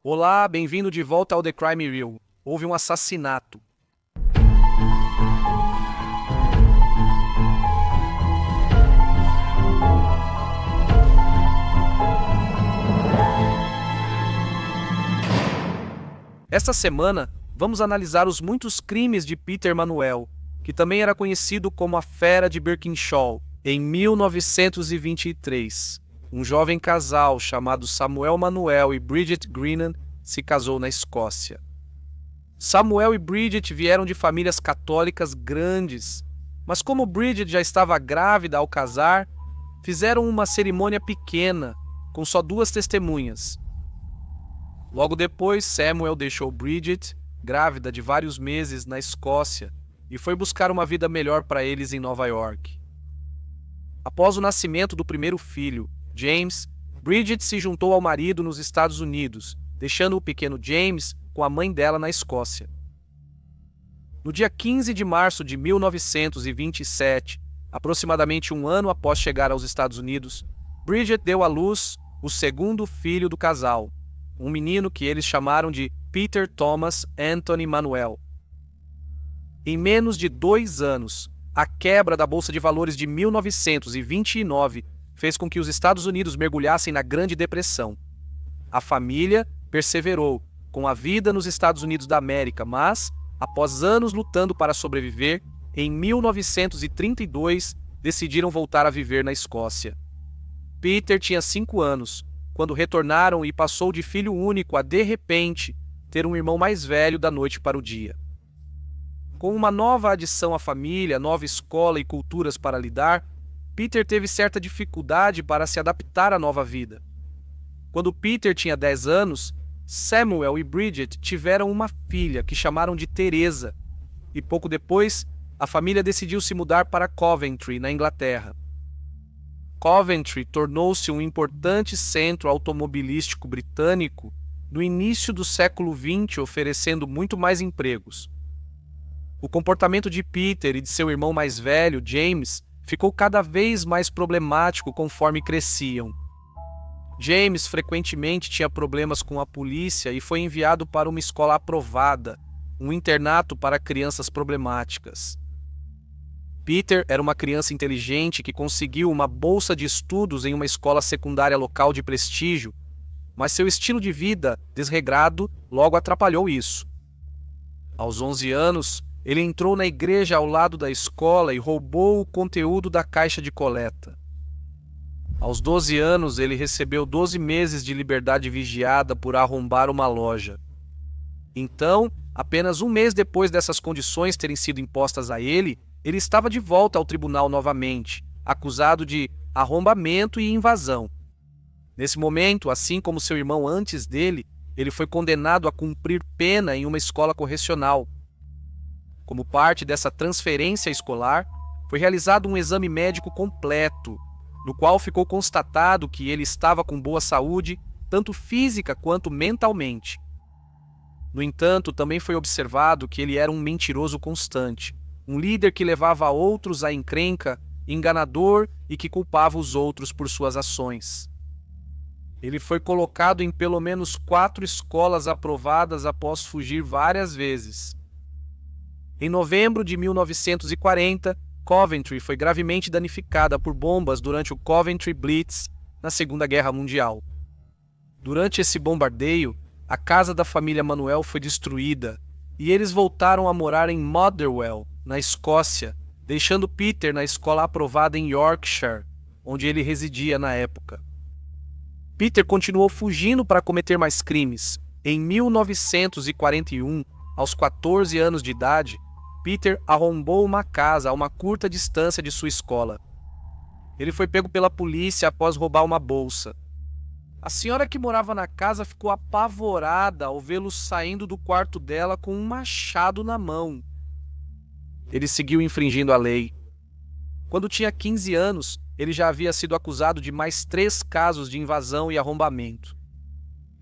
Olá, bem-vindo de volta ao The Crime Reel. Houve um assassinato. Esta semana, vamos analisar os muitos crimes de Peter Manuel, que também era conhecido como a Fera de Birkinshaw. Em 1923, um jovem casal chamado Samuel Manuel e Bridget Greenan se casou na Escócia. Samuel e Bridget vieram de famílias católicas grandes, mas como Bridget já estava grávida ao casar, fizeram uma cerimônia pequena, com só 2 testemunhas. Logo depois, Samuel deixou Bridget, grávida de vários meses, na Escócia e foi buscar uma vida melhor para eles em Nova York. Após o nascimento do primeiro filho, James, Bridget se juntou ao marido nos Estados Unidos, deixando o pequeno James com a mãe dela na Escócia. No dia 15 de março de 1927, aproximadamente um ano após chegar aos Estados Unidos, Bridget deu à luz o segundo filho do casal, um menino que eles chamaram de Peter Thomas Anthony Manuel. Em menos de 2 anos, a quebra da Bolsa de Valores de 1929 fez com que os Estados Unidos mergulhassem na Grande Depressão. A família perseverou com a vida nos Estados Unidos da América, mas, após anos lutando para sobreviver, em 1932 decidiram voltar a viver na Escócia. Peter tinha 5 anos, quando retornaram e passou de filho único a, de repente, ter um irmão mais velho da noite para o dia. Com uma nova adição à família, nova escola e culturas para lidar, Peter teve certa dificuldade para se adaptar à nova vida. Quando Peter tinha 10 anos, Samuel e Bridget tiveram uma filha que chamaram de Teresa, e pouco depois, a família decidiu se mudar para Coventry, na Inglaterra. Coventry tornou-se um importante centro automobilístico britânico no início do século XX, oferecendo muito mais empregos. O comportamento de Peter e de seu irmão mais velho, James, ficou cada vez mais problemático conforme cresciam. James frequentemente tinha problemas com a polícia e foi enviado para uma escola aprovada, um internato para crianças problemáticas. Peter era uma criança inteligente que conseguiu uma bolsa de estudos em uma escola secundária local de prestígio, mas seu estilo de vida desregrado logo atrapalhou isso. Aos 11 anos, ele entrou na igreja ao lado da escola e roubou o conteúdo da caixa de coleta. Aos 12 anos, ele recebeu 12 meses de liberdade vigiada por arrombar uma loja. Então, apenas um mês depois dessas condições terem sido impostas a ele estava de volta ao tribunal novamente, acusado de arrombamento e invasão. Nesse momento, assim como seu irmão antes dele, ele foi condenado a cumprir pena em uma escola correcional. Como parte dessa transferência escolar, foi realizado um exame médico completo, no qual ficou constatado que ele estava com boa saúde, tanto física quanto mentalmente. No entanto, também foi observado que ele era um mentiroso constante, um líder que levava outros à encrenca, enganador e que culpava os outros por suas ações. Ele foi colocado em pelo menos 4 escolas aprovadas após fugir várias vezes. Em novembro de 1940, Coventry foi gravemente danificada por bombas durante o Coventry Blitz na Segunda Guerra Mundial. Durante esse bombardeio, a casa da família Manuel foi destruída e eles voltaram a morar em Motherwell, na Escócia, deixando Peter na escola aprovada em Yorkshire, onde ele residia na época. Peter continuou fugindo para cometer mais crimes. Em 1941, aos 14 anos de idade, Peter arrombou uma casa a uma curta distância de sua escola. Ele foi pego pela polícia após roubar uma bolsa. A senhora que morava na casa ficou apavorada ao vê-lo saindo do quarto dela com um machado na mão. Ele seguiu infringindo a lei. Quando tinha 15 anos, ele já havia sido acusado de mais 3 casos de invasão e arrombamento.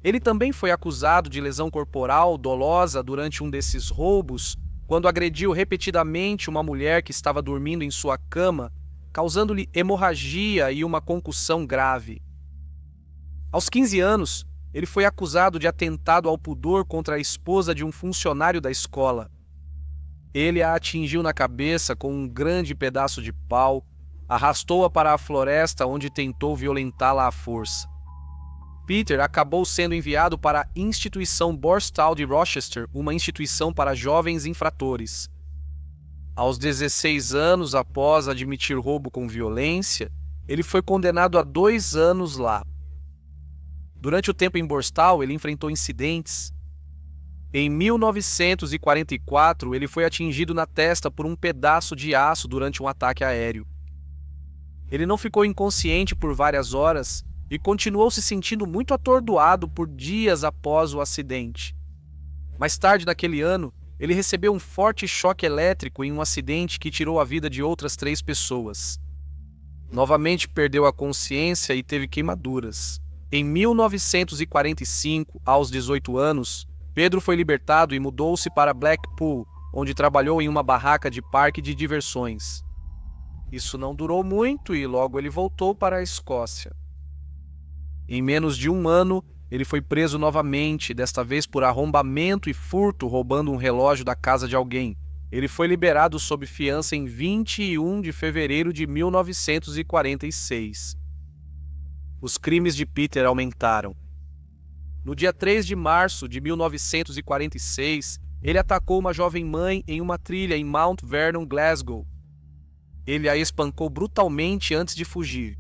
Ele também foi acusado de lesão corporal dolosa durante um desses roubos, quando agrediu repetidamente uma mulher que estava dormindo em sua cama, causando-lhe hemorragia e uma concussão grave. Aos 15 anos, ele foi acusado de atentado ao pudor contra a esposa de um funcionário da escola. Ele a atingiu na cabeça com um grande pedaço de pau, arrastou-a para a floresta onde tentou violentá-la à força. Peter acabou sendo enviado para a Instituição Borstal de Rochester, uma instituição para jovens infratores. Aos 16 anos, após admitir roubo com violência, ele foi condenado a 2 anos lá. Durante o tempo em Borstal, ele enfrentou incidentes. Em 1944, ele foi atingido na testa por um pedaço de aço durante um ataque aéreo. Ele não ficou inconsciente por várias horas e continuou se sentindo muito atordoado por dias após o acidente. Mais tarde naquele ano, ele recebeu um forte choque elétrico em um acidente que tirou a vida de outras 3 pessoas. Novamente perdeu a consciência e teve queimaduras. Em 1945, aos 18 anos, Pedro foi libertado e mudou-se para Blackpool, onde trabalhou em uma barraca de parque de diversões. Isso não durou muito e logo ele voltou para a Escócia. Em menos de um ano, ele foi preso novamente, desta vez por arrombamento e furto, roubando um relógio da casa de alguém. Ele foi liberado sob fiança em 21 de fevereiro de 1946. Os crimes de Peter aumentaram. No dia 3 de março de 1946, ele atacou uma jovem mãe em uma trilha em Mount Vernon, Glasgow. Ele a espancou brutalmente antes de fugir.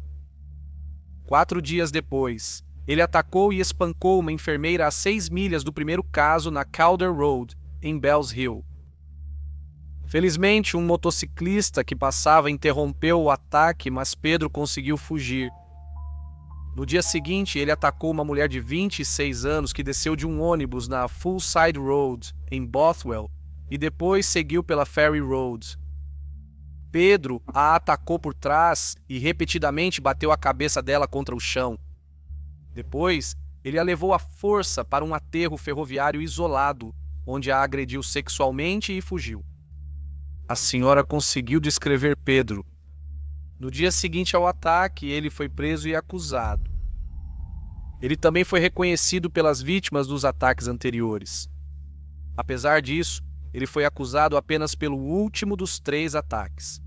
4 dias depois, ele atacou e espancou uma enfermeira a 6 milhas do primeiro caso na Calder Road, em Bells Hill. Felizmente, um motociclista que passava interrompeu o ataque, mas Pedro conseguiu fugir. No dia seguinte, ele atacou uma mulher de 26 anos que desceu de um ônibus na Fullside Road, em Bothwell, e depois seguiu pela Ferry Road. Pedro a atacou por trás e repetidamente bateu a cabeça dela contra o chão. Depois, ele a levou à força para um aterro ferroviário isolado, onde a agrediu sexualmente e fugiu. A senhora conseguiu descrever Pedro. No dia seguinte ao ataque, ele foi preso e acusado. Ele também foi reconhecido pelas vítimas dos ataques anteriores. Apesar disso, ele foi acusado apenas pelo último dos 3 ataques.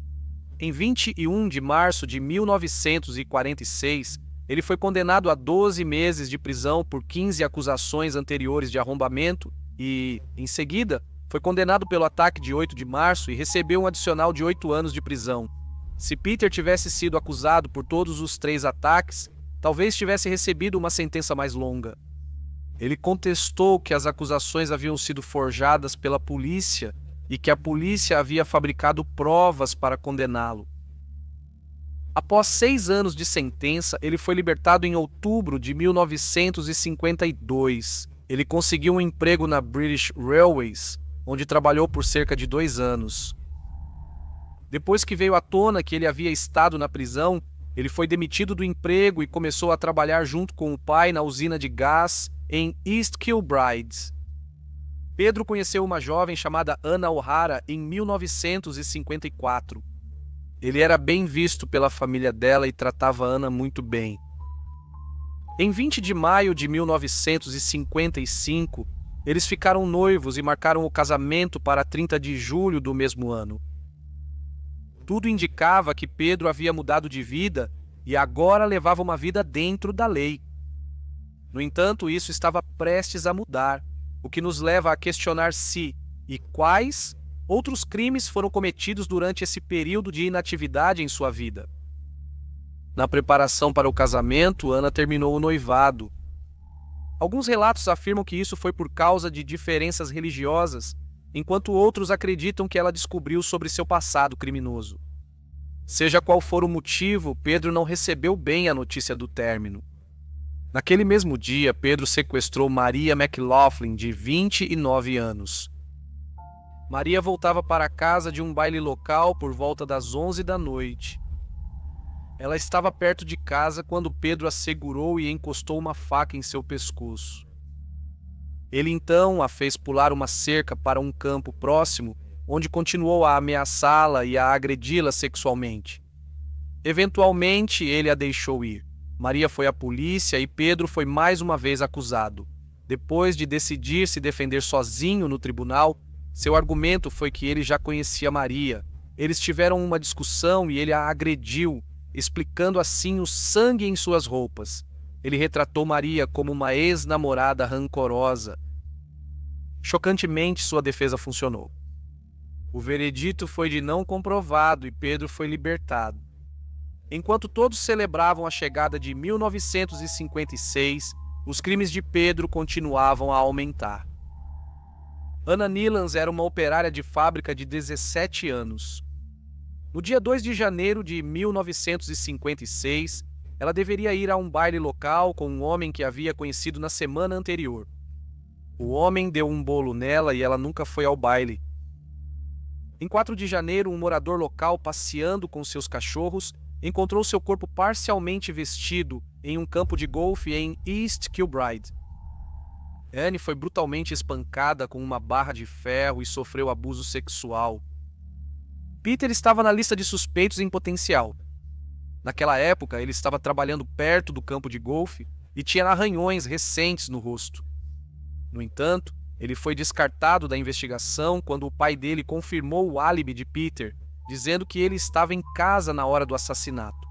Em 21 de março de 1946, ele foi condenado a 12 meses de prisão por 15 acusações anteriores de arrombamento e, em seguida, foi condenado pelo ataque de 8 de março e recebeu um adicional de 8 anos de prisão. Se Peter tivesse sido acusado por todos os 3 ataques, talvez tivesse recebido uma sentença mais longa. Ele contestou que as acusações haviam sido forjadas pela polícia e que a polícia havia fabricado provas para condená-lo. Após 6 anos de sentença, ele foi libertado em outubro de 1952. Ele conseguiu um emprego na British Railways, onde trabalhou por cerca de 2 anos. Depois que veio à tona que ele havia estado na prisão, ele foi demitido do emprego e começou a trabalhar junto com o pai na usina de gás em East Kilbride. Pedro conheceu uma jovem chamada Anna O'Hara em 1954. Ele era bem visto pela família dela e tratava Anna muito bem. Em 20 de maio de 1955, eles ficaram noivos e marcaram o casamento para 30 de julho do mesmo ano. Tudo indicava que Pedro havia mudado de vida e agora levava uma vida dentro da lei. No entanto, isso estava prestes a mudar, o que nos leva a questionar se e quais outros crimes foram cometidos durante esse período de inatividade em sua vida. Na preparação para o casamento, Ana terminou o noivado. Alguns relatos afirmam que isso foi por causa de diferenças religiosas, enquanto outros acreditam que ela descobriu sobre seu passado criminoso. Seja qual for o motivo, Pedro não recebeu bem a notícia do término. Naquele mesmo dia, Pedro sequestrou Maria McLaughlin, de 29 anos. Maria voltava para casa de um baile local por volta das 11 da noite. Ela estava perto de casa quando Pedro a segurou e encostou uma faca em seu pescoço. Ele então a fez pular uma cerca para um campo próximo, onde continuou a ameaçá-la e a agredi-la sexualmente. Eventualmente, ele a deixou ir. Maria foi à polícia e Pedro foi mais uma vez acusado. Depois de decidir se defender sozinho no tribunal, seu argumento foi que ele já conhecia Maria. Eles tiveram uma discussão e ele a agrediu, explicando assim o sangue em suas roupas. Ele retratou Maria como uma ex-namorada rancorosa. Chocantemente, sua defesa funcionou. O veredito foi de não comprovado e Pedro foi libertado. Enquanto todos celebravam a chegada de 1956, os crimes de Pedro continuavam a aumentar. Anna Nilans era uma operária de fábrica de 17 anos. No dia 2 de janeiro de 1956, ela deveria ir a um baile local com um homem que havia conhecido na semana anterior. O homem deu um bolo nela e ela nunca foi ao baile. Em 4 de janeiro, um morador local, passeando com seus cachorros, encontrou seu corpo parcialmente vestido em um campo de golfe em East Kilbride. Anne foi brutalmente espancada com uma barra de ferro e sofreu abuso sexual. Peter estava na lista de suspeitos em potencial. Naquela época, ele estava trabalhando perto do campo de golfe e tinha arranhões recentes no rosto. No entanto, ele foi descartado da investigação quando o pai dele confirmou o álibi de Peter, dizendo que ele estava em casa na hora do assassinato.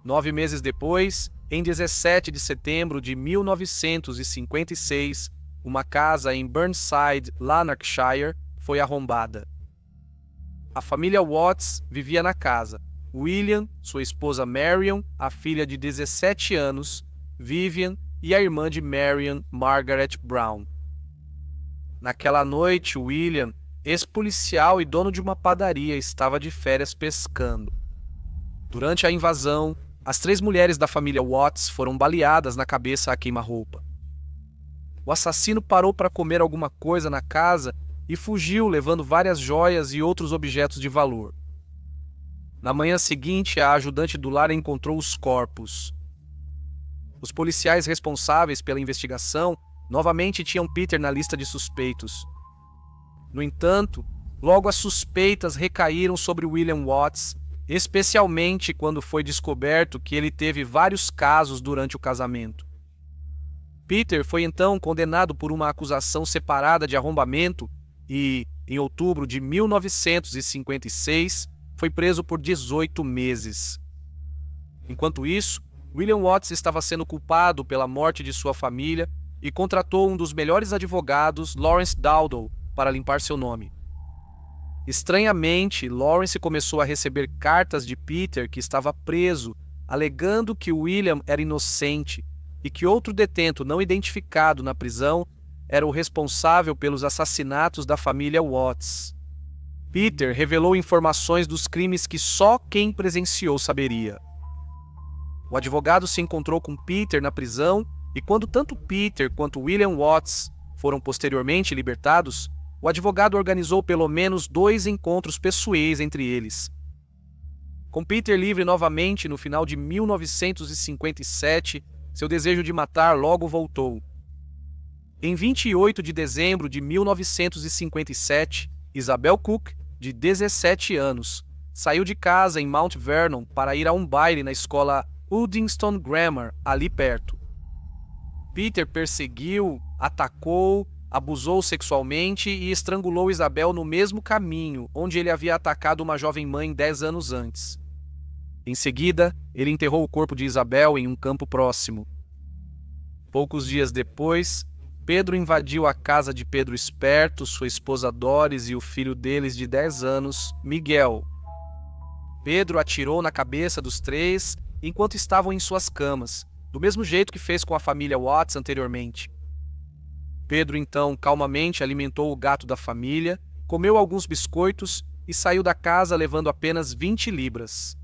9 meses depois, em 17 de setembro de 1956, uma casa em Burnside, Lanarkshire, foi arrombada. A família Watts vivia na casa. William, sua esposa Marion, a filha de 17 anos, Vivian e a irmã de Marion, Margaret Brown. Naquela noite, William, ex-policial e dono de uma padaria, estava de férias pescando. Durante a invasão, as 3 mulheres da família Watts foram baleadas na cabeça a queima-roupa. O assassino parou para comer alguma coisa na casa e fugiu, levando várias joias e outros objetos de valor. Na manhã seguinte, a ajudante do lar encontrou os corpos. Os policiais responsáveis pela investigação novamente tinham Peter na lista de suspeitos. No entanto, logo as suspeitas recaíram sobre William Watts, especialmente quando foi descoberto que ele teve vários casos durante o casamento. Peter foi então condenado por uma acusação separada de arrombamento e, em outubro de 1956, foi preso por 18 meses. Enquanto isso, William Watts estava sendo culpado pela morte de sua família e contratou um dos melhores advogados, Lawrence Dowdall, para limpar seu nome. Estranhamente, Lawrence começou a receber cartas de Peter, que estava preso, alegando que William era inocente e que outro detento não identificado na prisão era o responsável pelos assassinatos da família Watts. Peter revelou informações dos crimes que só quem presenciou saberia. O advogado se encontrou com Peter na prisão e quando tanto Peter quanto William Watts foram posteriormente libertados, o advogado organizou pelo menos 2 encontros pessoais entre eles. Com Peter livre novamente no final de 1957, seu desejo de matar logo voltou. Em 28 de dezembro de 1957, Isabel Cook, de 17 anos, saiu de casa em Mount Vernon para ir a um baile na escola Uddingston Grammar, ali perto. Peter perseguiu, atacou, abusou sexualmente e estrangulou Isabel no mesmo caminho onde ele havia atacado uma jovem mãe 10 anos antes. Em seguida, ele enterrou o corpo de Isabel em um campo próximo. Poucos dias depois, Pedro invadiu a casa de Pedro Esperto, sua esposa Doris e o filho deles de 10 anos, Miguel. Pedro atirou na cabeça dos 3 enquanto estavam em suas camas, do mesmo jeito que fez com a família Watts anteriormente. Pedro então calmamente alimentou o gato da família, comeu alguns biscoitos e saiu da casa levando apenas 20 libras.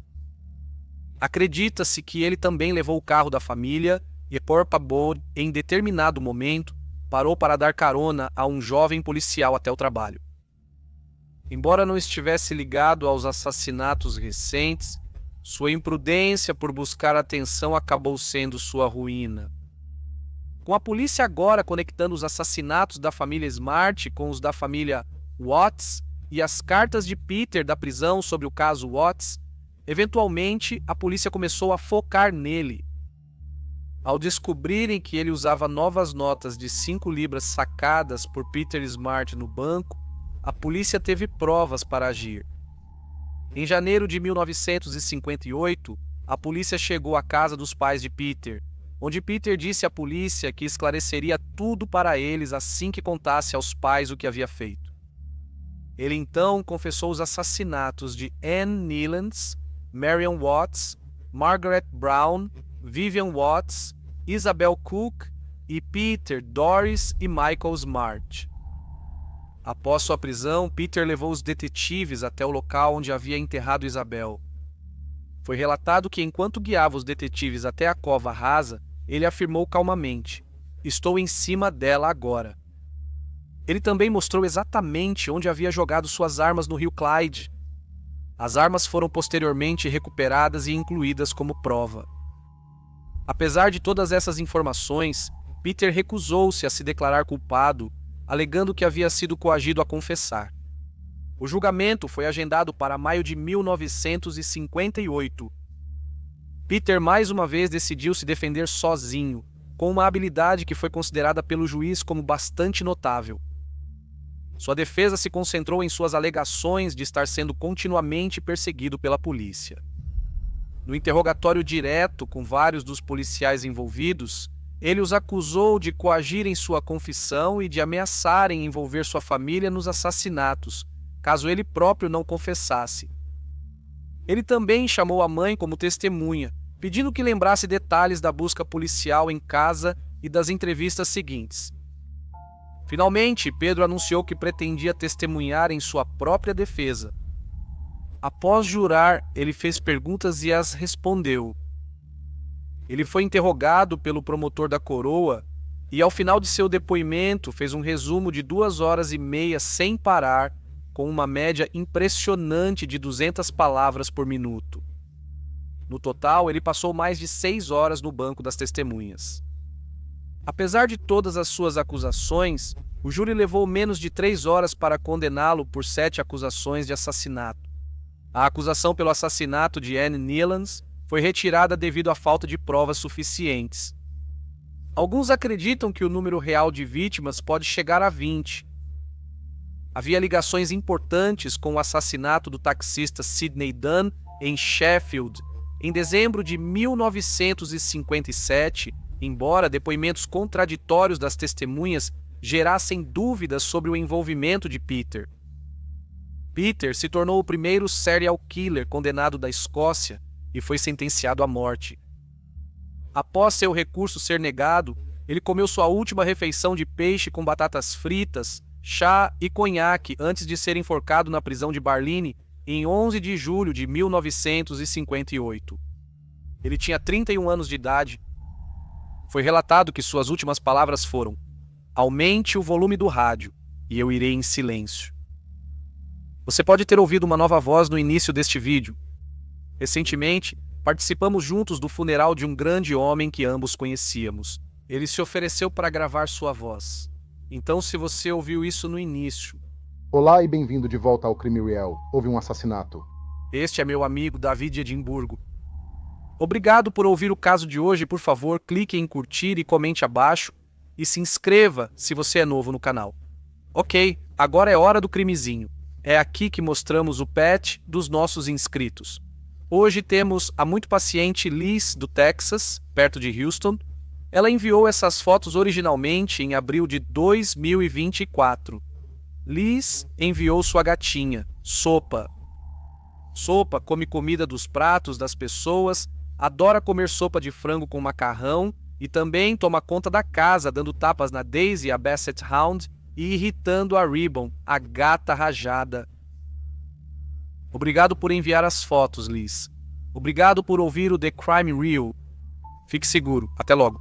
Acredita-se que ele também levou o carro da família e por favor, em determinado momento, parou para dar carona a um jovem policial até o trabalho. Embora não estivesse ligado aos assassinatos recentes, sua imprudência por buscar atenção acabou sendo sua ruína. Com a polícia agora conectando os assassinatos da família Smart com os da família Watts e as cartas de Peter da prisão sobre o caso Watts, eventualmente a polícia começou a focar nele. Ao descobrirem que ele usava novas notas de 5 libras sacadas por Peter Smart no banco, a polícia teve provas para agir. Em janeiro de 1958, a polícia chegou à casa dos pais de Peter, onde Peter disse à polícia que esclareceria tudo para eles assim que contasse aos pais o que havia feito. Ele então confessou os assassinatos de Anne Neilands, Marion Watts, Margaret Brown, Vivian Watts, Isabel Cook e Peter, Doris e Michael Smart. Após sua prisão, Peter levou os detetives até o local onde havia enterrado Isabel. Foi relatado que enquanto guiava os detetives até a cova rasa, ele afirmou calmamente: "Estou em cima dela agora." Ele também mostrou exatamente onde havia jogado suas armas no rio Clyde. As armas foram posteriormente recuperadas e incluídas como prova. Apesar de todas essas informações, Peter recusou-se a se declarar culpado, alegando que havia sido coagido a confessar. O julgamento foi agendado para maio de 1958. Peter mais uma vez decidiu se defender sozinho, com uma habilidade que foi considerada pelo juiz como bastante notável. Sua defesa se concentrou em suas alegações de estar sendo continuamente perseguido pela polícia. No interrogatório direto com vários dos policiais envolvidos, ele os acusou de coagirem sua confissão e de ameaçarem envolver sua família nos assassinatos, caso ele próprio não confessasse. Ele também chamou a mãe como testemunha, pedindo que lembrasse detalhes da busca policial em casa e das entrevistas seguintes. Finalmente, Pedro anunciou que pretendia testemunhar em sua própria defesa. Após jurar, ele fez perguntas e as respondeu. Ele foi interrogado pelo promotor da coroa e, ao final de seu depoimento, fez um resumo de 2 horas e meia sem parar, com uma média impressionante de 200 palavras por minuto. No total, ele passou mais de 6 horas no banco das testemunhas. Apesar de todas as suas acusações, o júri levou menos de 3 horas para condená-lo por 7 acusações de assassinato. A acusação pelo assassinato de Anne Neilands foi retirada devido à falta de provas suficientes. Alguns acreditam que o número real de vítimas pode chegar a 20. Havia ligações importantes com o assassinato do taxista Sidney Dunn em Sheffield, em dezembro de 1957, embora depoimentos contraditórios das testemunhas gerassem dúvidas sobre o envolvimento de Peter. Peter se tornou o primeiro serial killer condenado da Escócia e foi sentenciado à morte. Após seu recurso ser negado, ele comeu sua última refeição de peixe com batatas fritas, chá e conhaque antes de ser enforcado na prisão de Barlinnie em 11 de julho de 1958. Ele tinha 31 anos de idade. Foi relatado que suas últimas palavras foram: "Aumente o volume do rádio e eu irei em silêncio." Você pode ter ouvido uma nova voz no início deste vídeo. Recentemente, participamos juntos do funeral de um grande homem que ambos conhecíamos. Ele se ofereceu para gravar sua voz. Então, se você ouviu isso no início... Olá e bem-vindo de volta ao Crime Real. Houve um assassinato. Este é meu amigo David de Edimburgo. Obrigado por ouvir o caso de hoje. Por favor, clique em curtir e comente abaixo. E se inscreva se você é novo no canal. Ok, agora é hora do crimezinho. É aqui que mostramos o pet dos nossos inscritos. Hoje temos a muito paciente Liz, do Texas, perto de Houston. Ela enviou essas fotos originalmente em abril de 2024. Liz enviou sua gatinha, Sopa. Sopa come comida dos pratos das pessoas, adora comer sopa de frango com macarrão e também toma conta da casa, dando tapas na Daisy, a Basset Hound, e irritando a Ribbon, a gata rajada. Obrigado por enviar as fotos, Liz. Obrigado por ouvir o The Crime Real. Fique seguro. Até logo.